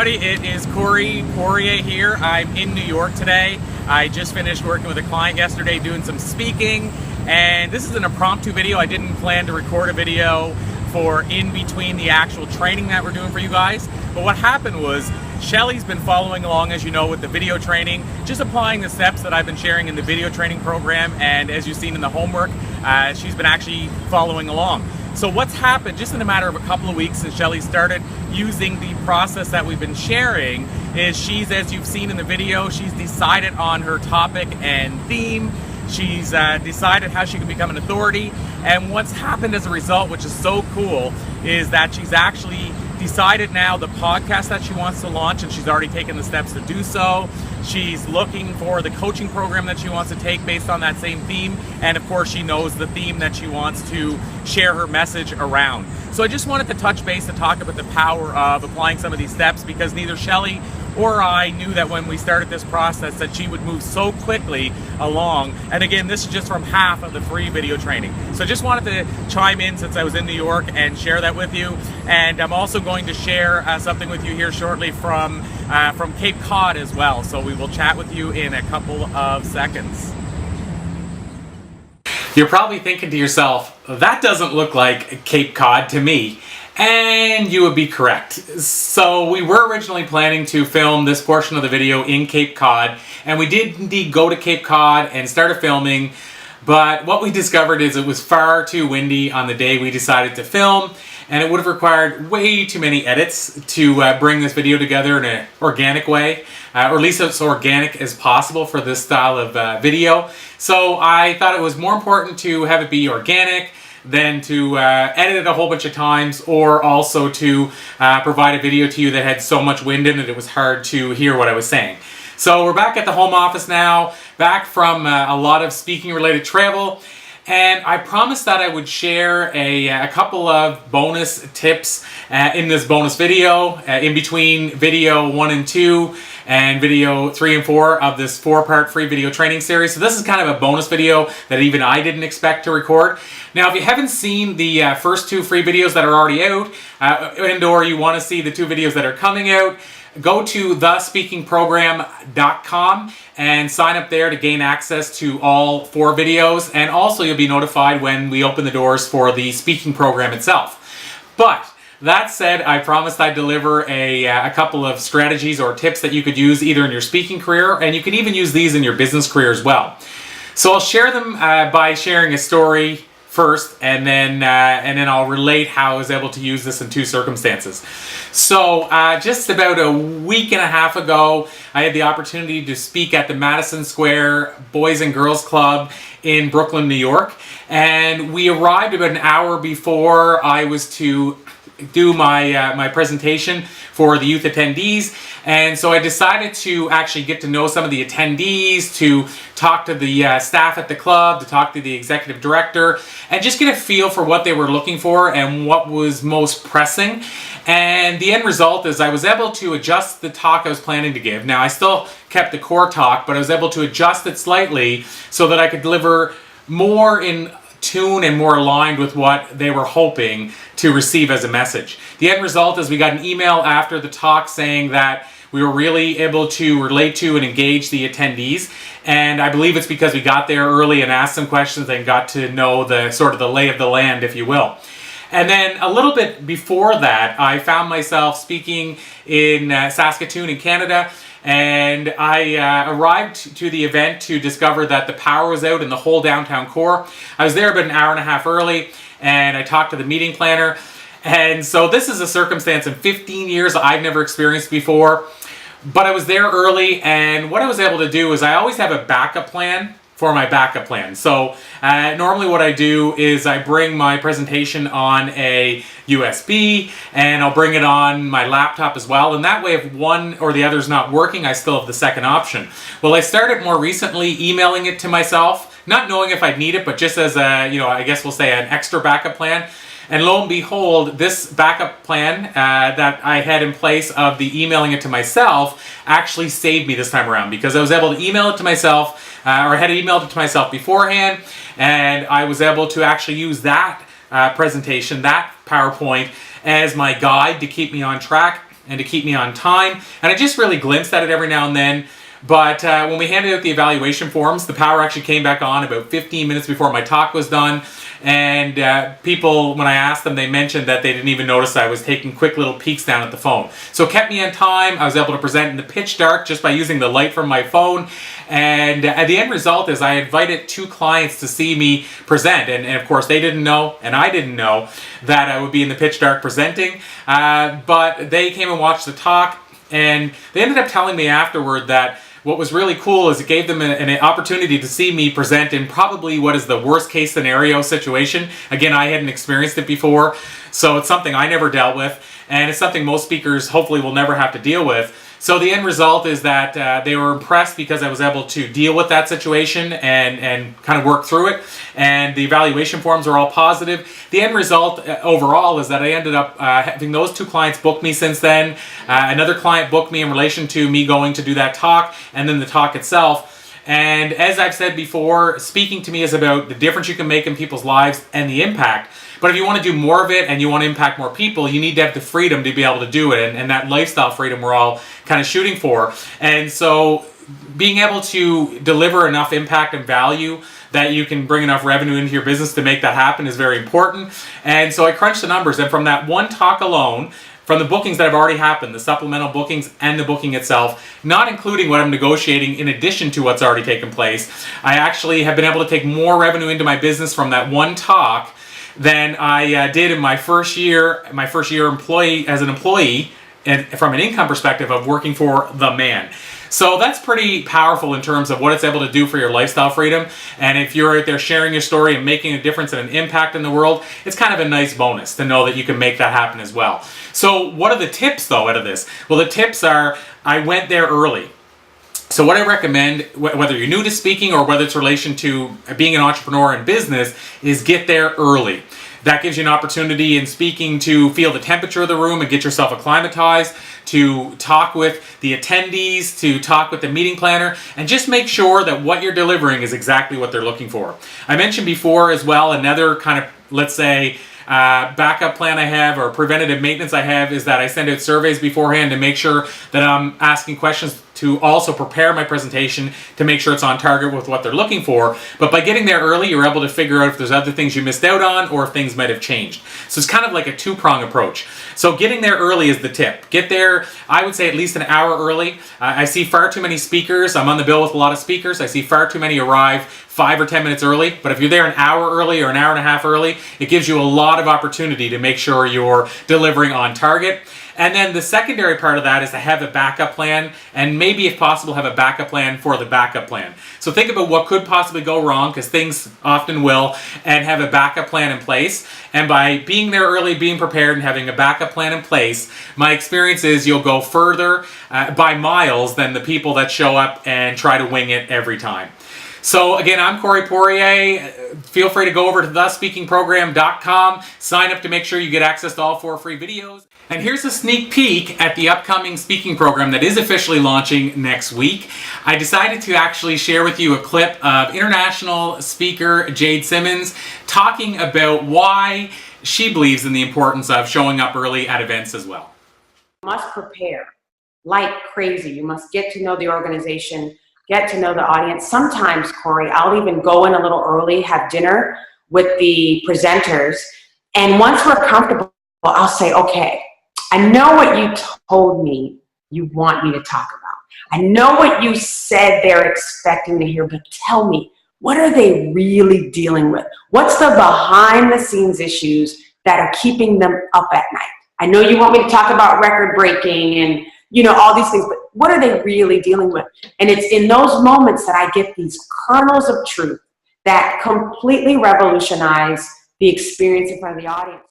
everybody, it is Poirier here. I'm in New York today. I just finished working with a client yesterday doing some speaking, and this is an impromptu video. I didn't plan to record a video for in between the actual training that we're doing for you guys. But what happened was, Shelly's been following along, as you know, with the video training, just applying the steps that I've been sharing in the video training program, and as you've seen in the homework, she's been actually following along. So what's happened just in a matter of a couple of weeks since Shelly started using the process that we've been sharing is she's, as you've seen in the video, she's decided on her topic and theme. She's decided how she can become an authority, and what's happened as a result, which is so cool, is that she's actually decided now the podcast that she wants to launch, and she's already taken the steps to do so. She's looking for the coaching program that she wants to take based on that same theme, and of course she knows the theme that she wants to share her message around. So I just wanted to touch base to talk about the power of applying some of these steps, because neither Shelly or I knew that when we started this process that she would move so quickly along. And again, this is just from half of the free video training. So I just wanted to chime in since I was in New York and share that with you. And I'm also going to share something with you here shortly from Cape Cod as well. So we will chat with you in a couple of seconds. You're probably thinking to yourself, that doesn't look like Cape Cod to me. And you would be correct. So we were originally planning to film this portion of the video in Cape Cod, and we did indeed go to Cape Cod and started filming, but what we discovered is it was far too windy on the day we decided to film, and it would have required way too many edits to bring this video together in an organic way, or at least as organic as possible for this style of video. So I thought it was more important to have it be organic than to edit it a whole bunch of times, or also to provide a video to you that had so much wind in it was hard to hear what I was saying. So we're back at the home office now, back from a lot of speaking related travel, and I promised that I would share a couple of bonus tips in this bonus video, in between video 1 and 2 and video 3 and 4 of this 4-part free video training series. So this is kind of a bonus video that even I didn't expect to record. Now, if you haven't seen the first 2 free videos that are already out, and or you want to see the 2 videos that are coming out, go to thespeakingprogram.com and sign up there to gain access to all 4 videos, and also you'll be notified when we open the doors for the speaking program itself. But that said, I promised I'd deliver a couple of strategies or tips that you could use either in your speaking career, and you can even use these in your business career as well. So I'll share them by sharing a story first, and then I'll relate how I was able to use this in 2 circumstances. So just about a week and a half ago, I had the opportunity to speak at the Madison Square Boys and Girls Club in Brooklyn, New York, and we arrived about an hour before I was to do my presentation for the youth attendees. And so I decided to actually get to know some of the attendees, to talk to the staff at the club, to talk to the executive director, and just get a feel for what they were looking for and what was most pressing. And the end result is I was able to adjust the talk I was planning to give. Now, I still kept the core talk, but I was able to adjust it slightly so that I could deliver more in tune and more aligned with what they were hoping to receive as a message. The end result is we got an email after the talk saying that we were really able to relate to and engage the attendees, and I believe it's because we got there early and asked some questions and got to know the sort of the lay of the land, if you will. And then a little bit before that, I found myself speaking in Saskatoon in Canada, and I arrived to the event to discover that the power was out in the whole downtown core. I was there about an hour and a half early, and I talked to the meeting planner. And so this is a circumstance in 15 years I've never experienced before, but I was there early, and what I was able to do is I always have a backup plan for my backup plan. So normally what I do is I bring my presentation on a USB, and I'll bring it on my laptop as well, and that way if one or the other is not working, I still have the second option. Well, I started more recently emailing it to myself, not knowing if I'd need it, but just as a, I guess we'll say an extra backup plan. And lo and behold, this backup plan that I had in place of the emailing it to myself actually saved me this time around, because I was able to email it to myself, or I had emailed it to myself beforehand, and I was able to actually use that presentation, that PowerPoint, as my guide to keep me on track. and to keep me on time. And I just really glimpsed at it every now and then. But when we handed out the evaluation forms, the power actually came back on about 15 minutes before my talk was done. And people, when I asked them, they mentioned that they didn't even notice I was taking quick little peeks down at the phone. So it kept me on time. I was able to present in the pitch dark just by using the light from my phone. And the end result is I invited 2 clients to see me present. And of course, they didn't know, and I didn't know, that I would be in the pitch dark presenting. But they came and watched the talk. And they ended up telling me afterward that what was really cool is it gave them an opportunity to see me present in probably what is the worst case scenario situation. Again, I hadn't experienced it before, so it's something I never dealt with, and it's something most speakers hopefully will never have to deal with. So the end result is that they were impressed because I was able to deal with that situation and kind of work through it. And the evaluation forms are all positive. The end result overall is that I ended up having those 2 clients book me since then. Another client booked me in relation to me going to do that talk and then the talk itself. And as I've said before, speaking to me is about the difference you can make in people's lives and the impact. But if you want to do more of it and you want to impact more people, you need to have the freedom to be able to do it. And that lifestyle freedom we're all kind of shooting for. And so being able to deliver enough impact and value that you can bring enough revenue into your business to make that happen is very important. And so I crunched the numbers, and from that one talk alone, from the bookings that have already happened, the supplemental bookings and the booking itself, not including what I'm negotiating in addition to what's already taken place, I actually have been able to take more revenue into my business from that one talk than I did in my first year employee as an employee, and from an income perspective of working for the man. So that's pretty powerful in terms of what it's able to do for your lifestyle freedom. And if you're out there sharing your story and making a difference and an impact in the world, it's kind of a nice bonus to know that you can make that happen as well. So what are the tips though out of this? Well, the tips are, I went there early. So what I recommend, whether you're new to speaking or whether it's in relation to being an entrepreneur in business, is get there early. That gives you an opportunity in speaking to feel the temperature of the room and get yourself acclimatized, to talk with the attendees, to talk with the meeting planner, and just make sure that what you're delivering is exactly what they're looking for. I mentioned before as well, another kind of, let's say, backup plan I have or preventative maintenance I have is that I send out surveys beforehand to make sure that I'm asking questions to also prepare my presentation to make sure it's on target with what they're looking for. But by getting there early, you're able to figure out if there's other things you missed out on or if things might have changed. So it's kind of like a 2-prong approach. So getting there early is the tip. Get there, I would say, at least an hour early. I see far too many speakers. I'm on the bill with a lot of speakers. I see far too many arrive 5 or 10 minutes early. But if you're there an hour early or an hour and a half early, it gives you a lot of opportunity to make sure you're delivering on target. And then the secondary part of that is to have a backup plan, and maybe if possible have a backup plan for the backup plan. So think about what could possibly go wrong, because things often will, and have a backup plan in place. And by being there early, being prepared, and having a backup plan in place, my experience is you'll go further by miles than the people that show up and try to wing it every time. So again, I'm Corey Poirier. Feel free to go over to thespeakingprogram.com, sign up to make sure you get access to all 4 free videos. And here's a sneak peek at the upcoming speaking program that is officially launching next week. I decided to actually share with you a clip of international speaker Jade Simmons talking about why she believes in the importance of showing up early at events as well. You must prepare like crazy. You must get to know the organization, get to know the audience. Sometimes, Corey, I'll even go in a little early, have dinner with the presenters, and once we're comfortable, I'll say, okay, I know what you told me you want me to talk about. I know what you said they're expecting to hear, but tell me, what are they really dealing with? What's the behind the scenes issues that are keeping them up at night? I know you want me to talk about record breaking and all these things, but what are they really dealing with? And it's in those moments that I get these kernels of truth that completely revolutionize the experience in front of the audience.